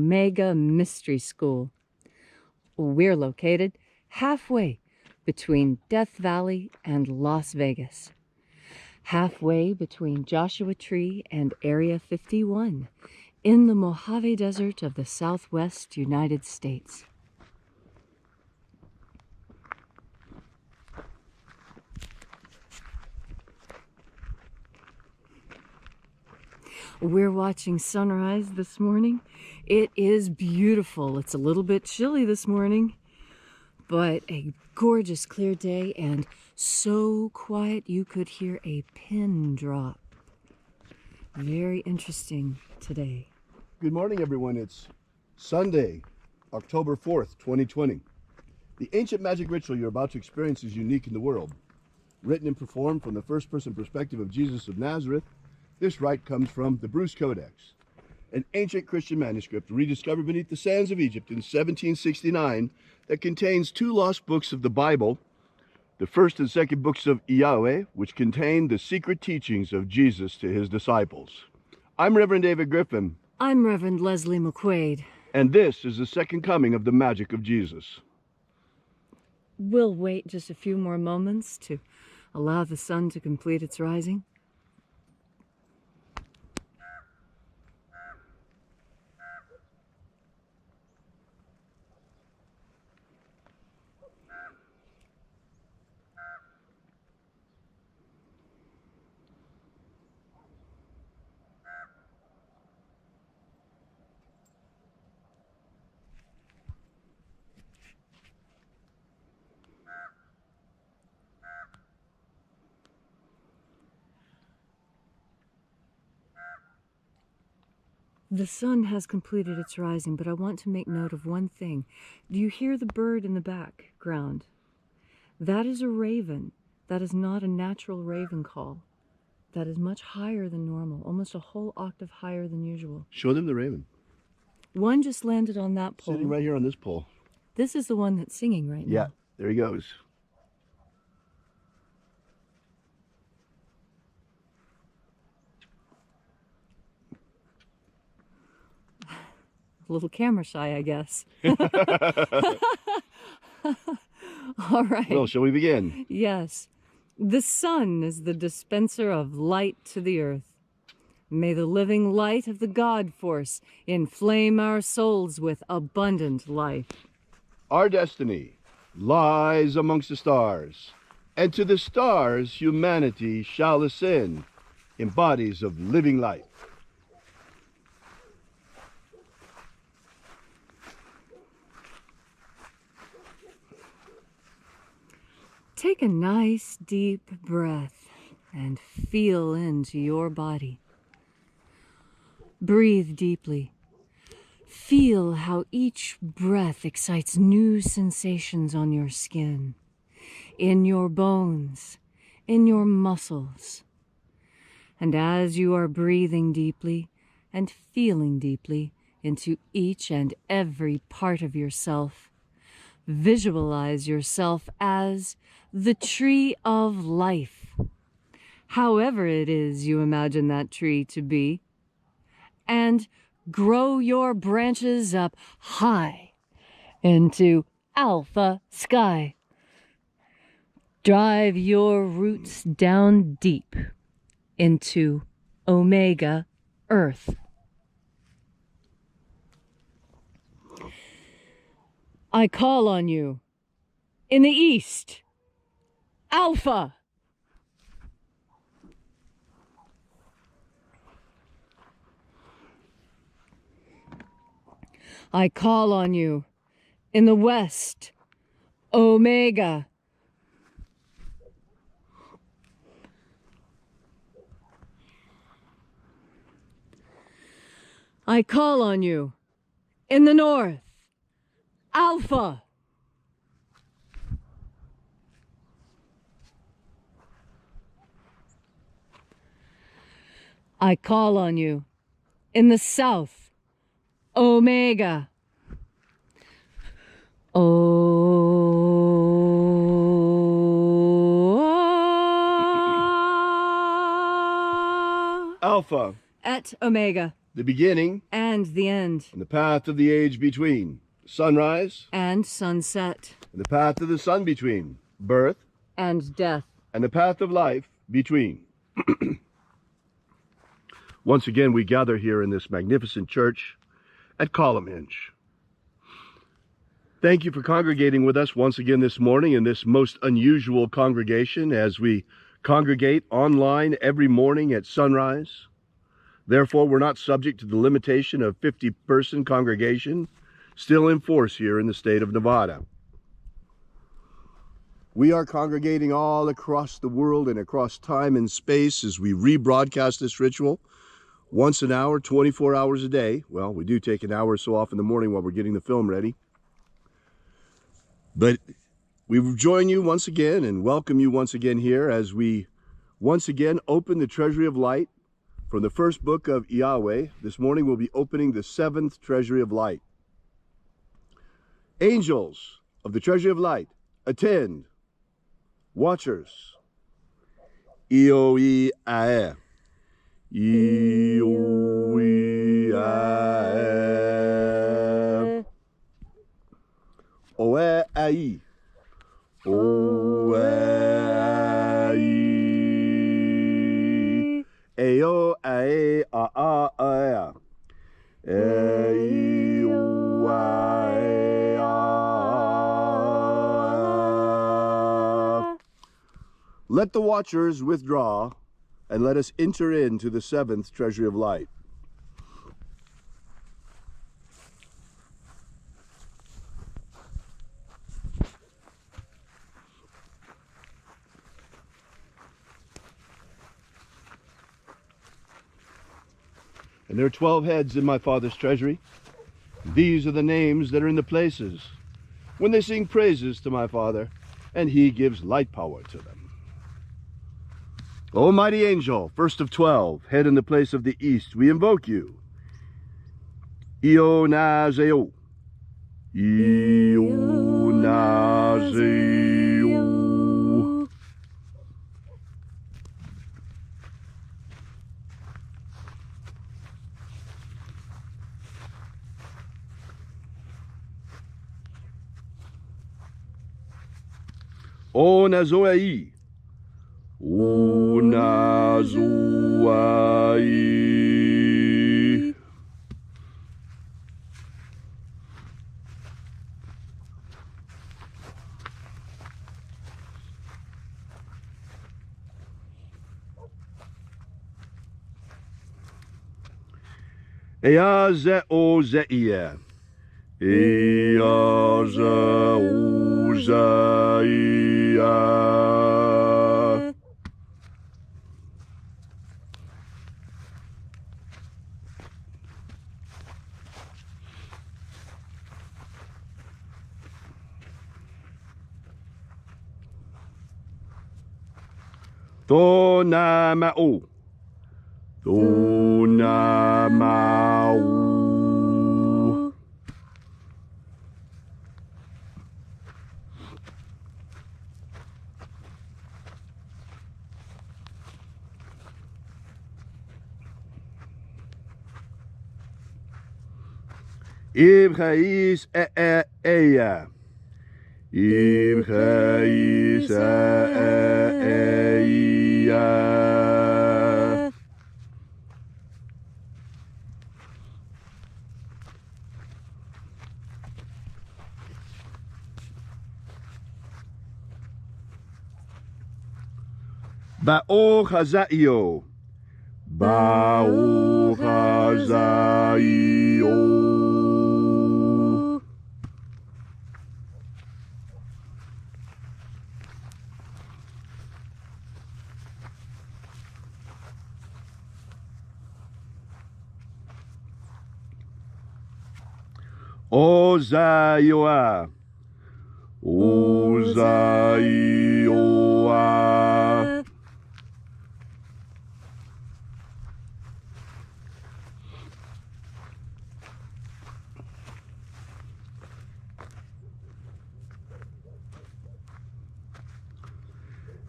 Omega Mystery School. We're located halfway between Death Valley and Las Vegas. Halfway between Joshua Tree and Area 51 in the Mojave Desert of the Southwest United States. We're watching sunrise this morning. It is beautiful. It's a little bit chilly this morning, but a gorgeous clear day and so quiet you could hear a pin drop. Very interesting today. Good morning, everyone. It's Sunday, October 4th, 2020. The ancient magic ritual you're about to experience is unique in the world. Written and performed from the first-person perspective of Jesus of Nazareth, this rite comes from the Bruce Codex, an ancient Christian manuscript rediscovered beneath the sands of Egypt in 1769 that contains two lost books of the Bible, the first and second books of Yahweh, which contain the secret teachings of Jesus to his disciples. I'm Reverend David Griffin. I'm Reverend Leslie McQuaid. And this is the second coming of the magic of Jesus. We'll wait just a few more moments to allow the sun to complete its rising. The sun has completed its rising, but I want to make note of one thing. Do you hear the bird in the background? That is a raven. That is not a natural raven call. That is much higher than normal, almost a whole octave higher than usual. Show them the raven. One just landed on that pole. Sitting right here on this pole. This is the one that's singing right now. Yeah, there he goes. A little camera shy, I guess. All right. Well, shall we begin? Yes. The sun is the dispenser of light to the earth. May the living light of the God force inflame our souls with abundant life. Our destiny lies amongst the stars, and to the stars humanity shall ascend in bodies of living light. Take a nice deep breath and feel into your body. Breathe deeply. Feel how each breath excites new sensations on your skin, in your bones, in your muscles. And as you are breathing deeply and feeling deeply into each and every part of yourself, visualize yourself as the tree of life, however it is you imagine that tree to be, and grow your branches up high into alpha sky. Drive your roots down deep into omega earth. I call on you in the east, Alpha. I call on you in the west, Omega. I call on you in the north, Alpha. I call on you in the south, Omega. Alpha. Et Omega. The beginning. And and the end, and the path of the age between sunrise and sunset, and the path of the sun between birth and death, and the path of life between. Once again, we gather here in this magnificent church at Columhinch. Thank you for congregating with us once again this morning in this most unusual congregation as we congregate online every morning at sunrise. Therefore, we're not subject to the limitation of 50-person congregation still in force here in the state of Nevada. We are congregating all across the world and across time and space as we rebroadcast this ritual once an hour, 24 hours a day. Well, we do take an hour or so off in the morning while we're getting the film ready. But we join you once again and welcome you once again here as we once again open the Treasury of Light from the first book of Yahweh. This morning we'll be opening the 7th Treasury of Light. Angels of the Treasury of Light, attend. Watchers, Ioe-Ae. Ioe-Ae. Oe-Ai. Oe-Ai. Eo-Ae-A-A-Ae. Let the watchers withdraw, and let us enter into the 7th Treasury of Light. And there are 12 heads in my Father's treasury. These are the names that are in the places when they sing praises to my Father, and he gives light power to them. O mighty angel, first of 12, head in the place of the east, we invoke you. Io-Nazeo. Io-Nazeo. O-Nazoai. O-Nazoai. Eya-ze-o-ze-iya. Eya-ze-o-ze-iya. To-na-ma-o. To-na-ma-o. Ibchaïs e-e-eya. Ibchaïs e-e-eya. Ba-o-chazaio. Ba-o-chazaio. Ozaioa. Ozaioa.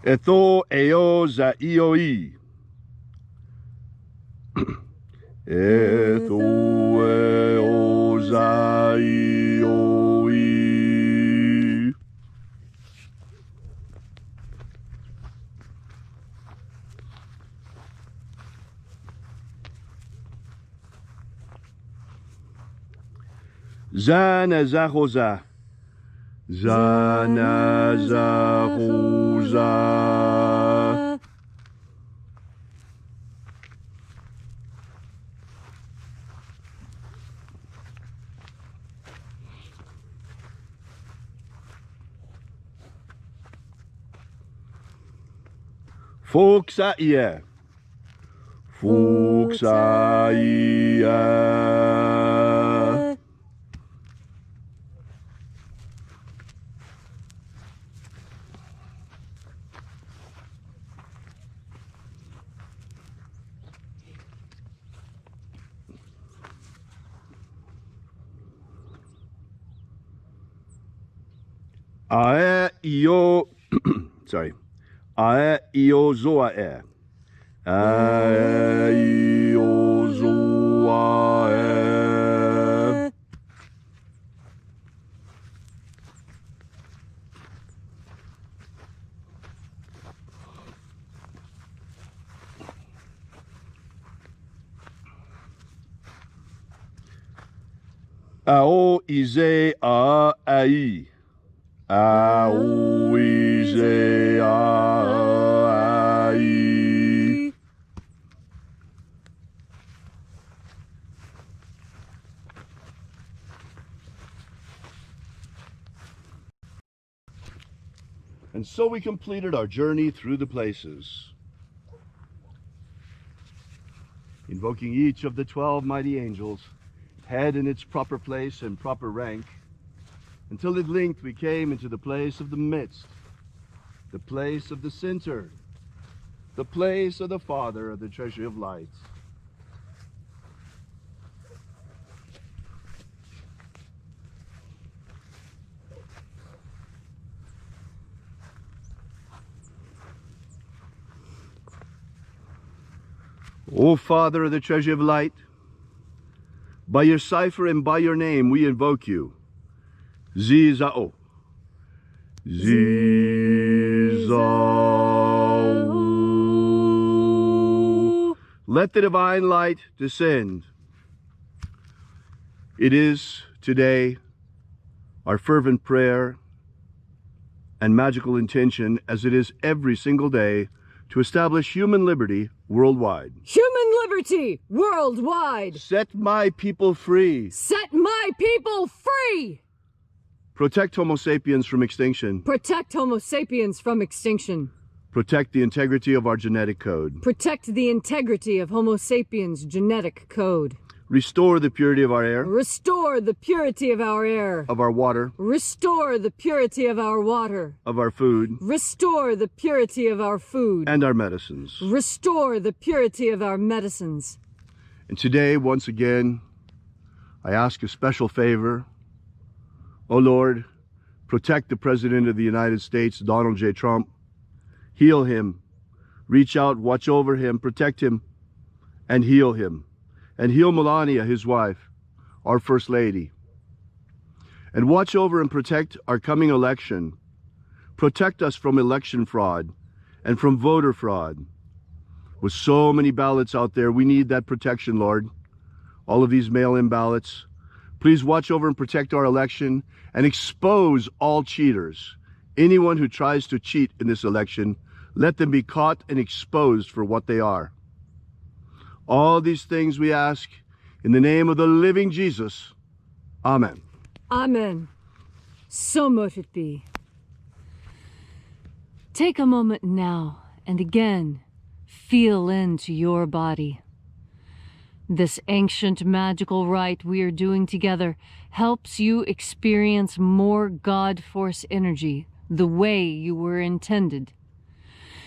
Etho eo zaioi. Etho Zana Zahoza. Zana Zahoza. Foxaia. Foxaia. Ae io sorry. Ae io zoae. Ae io zoae. Ao ize a ai. Ao ize a ai. And so we completed our journey through the places, invoking each of the 12 mighty angels, head in its proper place and proper rank, until at length we came into the place of the midst, the place of the center, the place of the Father of the treasury of lights. O Father of the treasury of light, by your cipher and by your name we invoke you. Zizao. Zizao. Let the divine light descend. It is today our fervent prayer and magical intention, as it is every single day, to establish human liberty worldwide. Human liberty worldwide. Set my people free. Set my people free. Protect Homo sapiens from extinction. Protect Homo sapiens from extinction. Protect the integrity of our genetic code. Protect the integrity of Homo sapiens' genetic code. Restore the purity of our air. Restore the purity of our air. Of our water. Restore the purity of our water. Of our food. Restore the purity of our food. And our medicines. Restore the purity of our medicines. And today, once again, I ask a special favor. Oh Lord, protect the President of the United States, Donald J. Trump. Heal him. Reach out, watch over him, protect him, and heal him. And heal Melania, his wife, our First Lady. And watch over and protect our coming election. Protect us from election fraud and from voter fraud. With so many ballots out there, we need that protection, Lord. All of these mail-in ballots. Please watch over and protect our election and expose all cheaters. Anyone who tries to cheat in this election, let them be caught and exposed for what they are. All these things we ask in the name of the living Jesus. Amen. Amen. So mote it be. Take a moment now and again feel into your body. This ancient magical rite we are doing together helps you experience more God Force energy the way you were intended.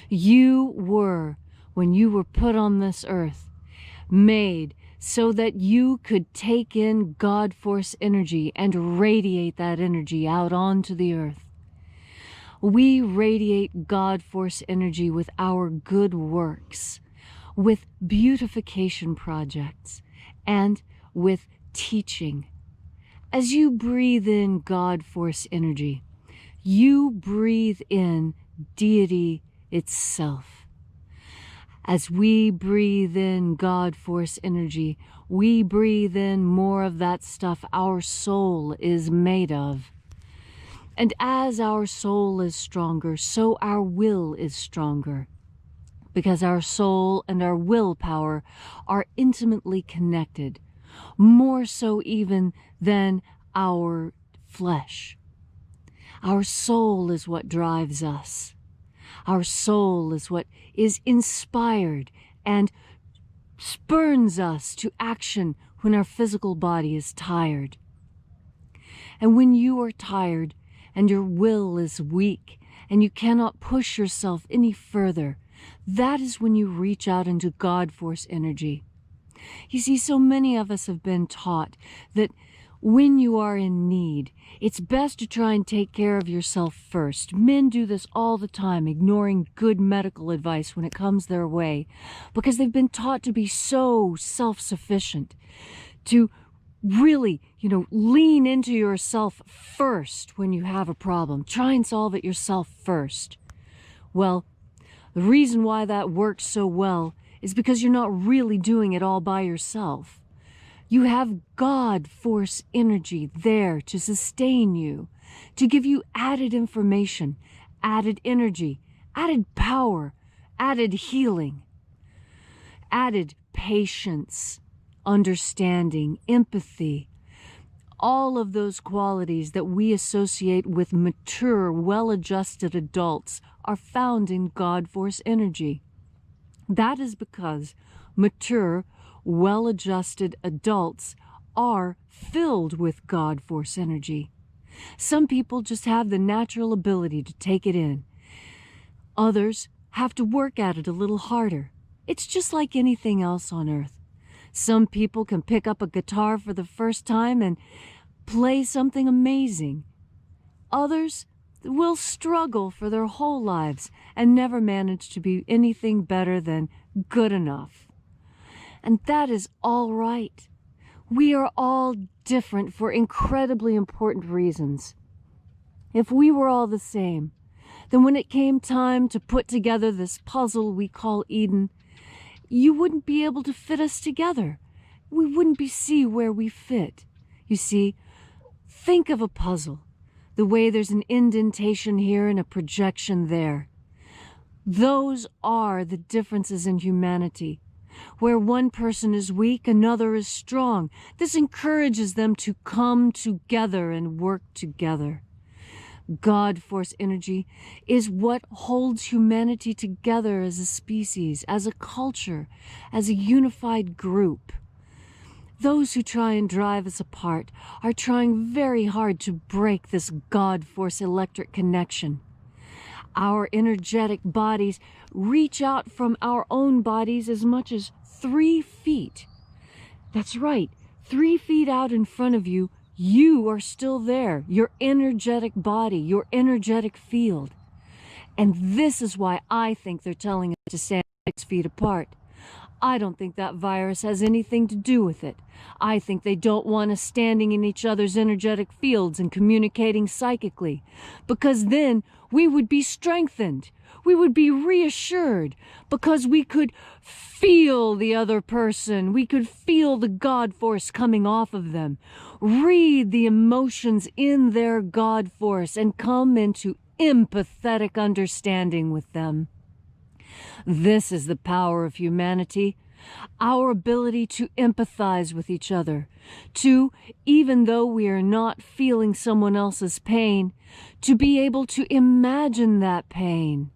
You were, when you were put on this earth, made so that you could take in God Force energy and radiate that energy out onto the earth. We radiate God Force energy with our good works, with beautification projects, and with teaching. As you breathe in God Force energy, you breathe in deity itself. As we breathe in God Force energy, we breathe in more of that stuff our soul is made of. And as our soul is stronger, so our will is stronger, because our soul and our willpower are intimately connected, more so even than our flesh. Our soul is what drives us. Our soul is what is inspired and spurns us to action when our physical body is tired. And when you are tired and your will is weak and you cannot push yourself any further, that is when you reach out into God Force energy. You see, so many of us have been taught that when you are in need, it's best to try and take care of yourself first. Men do this all the time, ignoring good medical advice when it comes their way, because they've been taught to be so self-sufficient, to really, lean into yourself first when you have a problem. Try and solve it yourself first. Well, the reason why that works so well is because you're not really doing it all by yourself. You have God Force energy there to sustain you, to give you added information, added energy, added power, added healing, added patience, understanding, empathy, all of those qualities that we associate with mature, well-adjusted adults are found in God Force energy. That is because mature, well-adjusted adults are filled with God Force energy. Some people just have the natural ability to take it in. Others have to work at it a little harder. It's just like anything else on earth. Some people can pick up a guitar for the first time and play something amazing. Others will struggle for their whole lives and never manage to be anything better than good enough. And that is all right. We are all different for incredibly important reasons. If we were all the same, then when it came time to put together this puzzle we call Eden, you wouldn't be able to fit us together. We wouldn't see where we fit. You see, think of a puzzle, the way there's an indentation here and a projection there. Those are the differences in humanity. Where one person is weak, another is strong. This encourages them to come together and work together. God Force energy is what holds humanity together as a species, as a culture, as a unified group. Those who try and drive us apart are trying very hard to break this God Force electric connection. Our energetic bodies reach out from our own bodies as much as 3 feet. That's right, 3 feet out in front of you, you are still there, your energetic body, your energetic field. And this is why I think they're telling us to stand 6 feet apart. I don't think that virus has anything to do with it. I think they don't want us standing in each other's energetic fields and communicating psychically, because then we would be strengthened. We would be reassured because we could feel the other person. We could feel the God Force coming off of them, read the emotions in their God Force, and come into empathetic understanding with them. This is the power of humanity, our ability to empathize with each other, to, even though we are not feeling someone else's pain, to be able to imagine that pain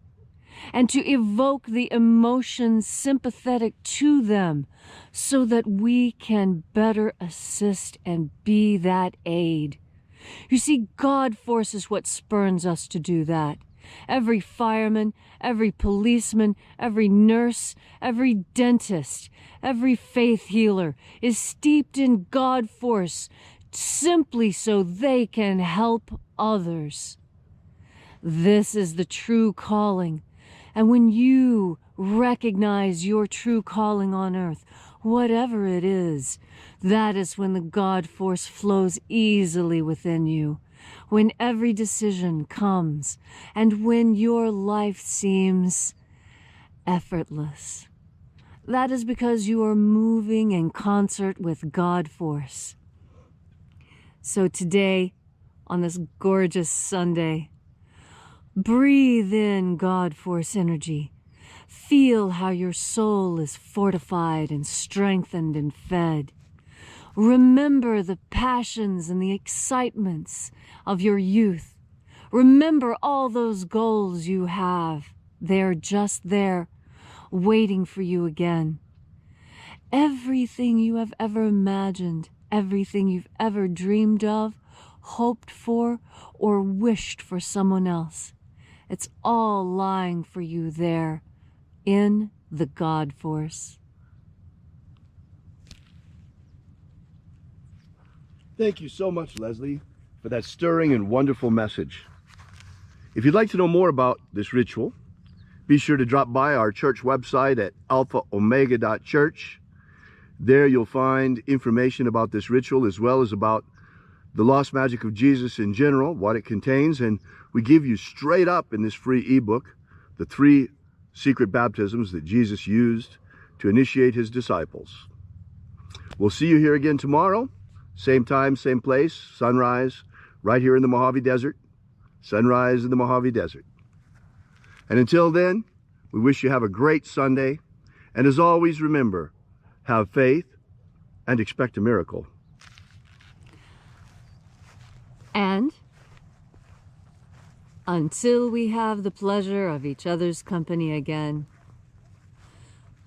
and to evoke the emotions sympathetic to them so that we can better assist and be that aid. You see, God Force is what spurns us to do that. Every fireman, every policeman, every nurse, every dentist, every faith healer is steeped in God Force simply so they can help others. This is the true calling. And when you recognize your true calling on earth, whatever it is, that is when the God Force flows easily within you. When every decision comes, and when your life seems effortless. That is because you are moving in concert with God Force. So today, on this gorgeous Sunday, breathe in God Force energy. Feel how your soul is fortified and strengthened and fed. Remember the passions and the excitements of your youth. Remember all those goals you have. They're just there, waiting for you again. Everything you have ever imagined, everything you've ever dreamed of, hoped for, or wished for someone else, it's all lying for you there in the God Force. Thank you so much, Leslie, for that stirring and wonderful message. If you'd like to know more about this ritual, be sure to drop by our church website at alphaomega.church. There you'll find information about this ritual as well as about the lost magic of Jesus in general, what it contains, and we give you straight up in this free ebook the 3 secret baptisms that Jesus used to initiate his disciples. We'll see you here again tomorrow, same time, same place, sunrise, right here in the Mojave Desert, sunrise in the Mojave Desert. And until then, we wish you have a great Sunday, and as always, remember, have faith and expect a miracle. And until we have the pleasure of each other's company again,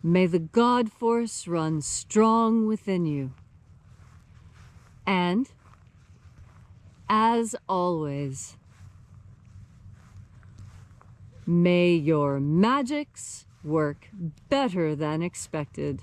may the God Force run strong within you. And, as always, may your magics work better than expected.